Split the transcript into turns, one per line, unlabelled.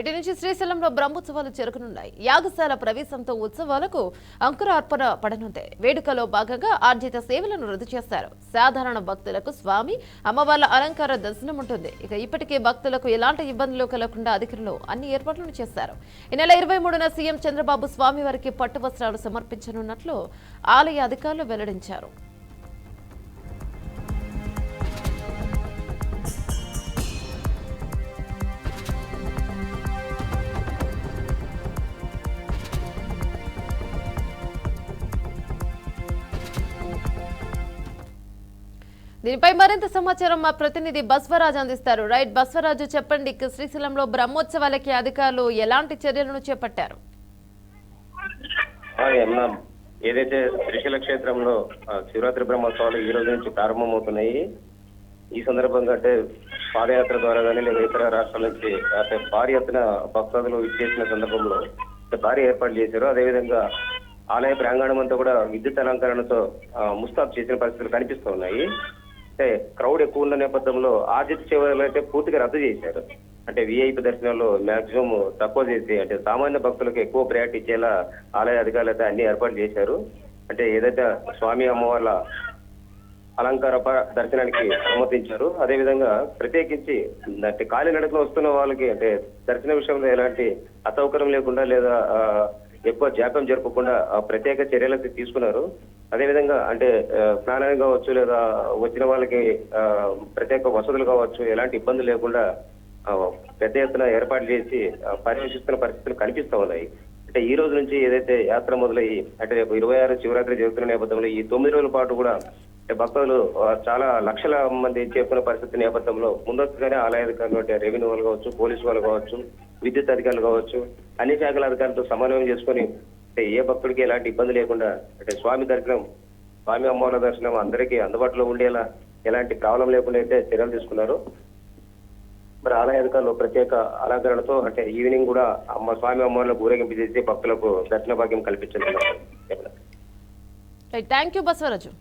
నేటి నుంచి శ్రీశైలంలో బ్రహ్మోత్సవాలు జరగనున్నాయి. యాగశాల ప్రవేశంతో ఉత్సవాలకు అంకురార్పణ పడనుంది. వేడుకలో భాగంగా ఆర్జిత సేవలను రద్దు చేశారు. సాధారణ భక్తులకు స్వామి అమ్మవార్ల అలంకార దర్శనం ఉంటుంది. ఇప్పటికే భక్తులకు ఎలాంటి ఇబ్బందులు కలగకుండా అధికారులు అన్ని ఏర్పాట్లను చేశారు. ఈ నెల 23న సీఎం చంద్రబాబు స్వామి వారికి పట్టు వస్త్రాలు సమర్పించనున్నట్లు ఆలయ అధికారులు వెల్లడించారు. దీనిపై మరింత సమాచారం మా ప్రతినిధి బస్వరాజు అందిస్తారు. రైట్ బస్వరాజు, చెప్పండి, శ్రీశైలంలో బ్రహ్మోత్సవాలకి అధికారులు ఎలాంటి చర్యలను చేపట్టారు?
ఏదైతే శ్రీశైల క్షేత్రంలో శివరాత్రి బ్రహ్మోత్సవాలు ఈ రోజు నుంచి ప్రారంభమవుతున్నాయి. ఈ సందర్భంగా అంటే పాదయాత్ర ద్వారా కానీ లేదా ఇతర రాష్ట్రాల నుంచి అంటే భారీ ఎత్తున భక్తులు ఇచ్చేసిన సందర్భంలో భారీ ఏర్పాటు చేశారు. అదేవిధంగా ఆలయ ప్రాంగణం అంతా కూడా విద్యుత్ అలంకరణతో ముస్తాబ్ చేసిన పరిస్థితులు కనిపిస్తూ ఉన్నాయి. అంటే క్రౌడ్ ఎక్కువ ఉన్న నేపథ్యంలో ఆర్జిత సేవలు అయితే పూర్తిగా రద్దు చేశారు. అంటే విఐపి దర్శనంలో మాక్సిమం తక్కువ చేసి అంటే సామాన్య భక్తులకు ఎక్కువ ప్రయారిటీ ఇచ్చేలా ఆలయ అధికారులు అయితే అన్ని ఏర్పాటు చేశారు. అంటే ఏదైతే స్వామి అమ్మవార్ల అలంకార దర్శనానికి అనుమతించారు. అదేవిధంగా ప్రత్యేకించి అంటే కాలినడకలో వస్తున్న వాళ్ళకి అంటే దర్శన విషయంలో ఎలాంటి అసౌకర్యం లేకుండా లేదా ఎక్కువ జాప్యం జరపకుండా ప్రత్యేక చర్యలు తీసుకున్నారు. అదేవిధంగా అంటే స్నానం కావచ్చు లేదా వచ్చిన వాళ్ళకి ప్రత్యేక వసతులు కావచ్చు ఎలాంటి ఇబ్బంది లేకుండా పెద్ద ఎత్తున ఏర్పాటు చేసి పర్యవేక్షిస్తున్న పరిస్థితులు కనిపిస్తూ ఉన్నాయి. అంటే ఈ రోజు నుంచి ఏదైతే యాత్ర మొదలయ్యి అంటే రేపు 26 శివరాత్రి జరుగుతున్న నేపథ్యంలో ఈ 9 రోజుల పాటు కూడా భక్తులు చాలా లక్షల మంది చేరుకున్న పరిస్థితి నేపథ్యంలో ముందస్తుగానే ఆలయ అధికారులు అంటే రెవెన్యూ వాళ్ళు కావచ్చు, పోలీసు వాళ్ళు కావచ్చు, విద్యుత్ అధికారులు కావచ్చు, అన్ని శాఖల అధికారులతో సమన్వయం చేసుకొని అంటే ఏ భక్తుడికి ఎలాంటి ఇబ్బంది లేకుండా అంటే స్వామి అమ్మవార్ల దర్శనం అందరికీ అందుబాటులో ఉండేలా ఎలాంటి ప్రాబ్లం లేకుండా అయితే చర్యలు తీసుకున్నారు. మరి ఆలయ అధికారులు ప్రత్యేక అలంకరణతో అంటే ఈవినింగ్ కూడా స్వామి అమ్మవార్లకు ఊరేగింపు చేసి భక్తులకు దర్శన భాగ్యం కల్పించారు.
Thank you Basavaraju.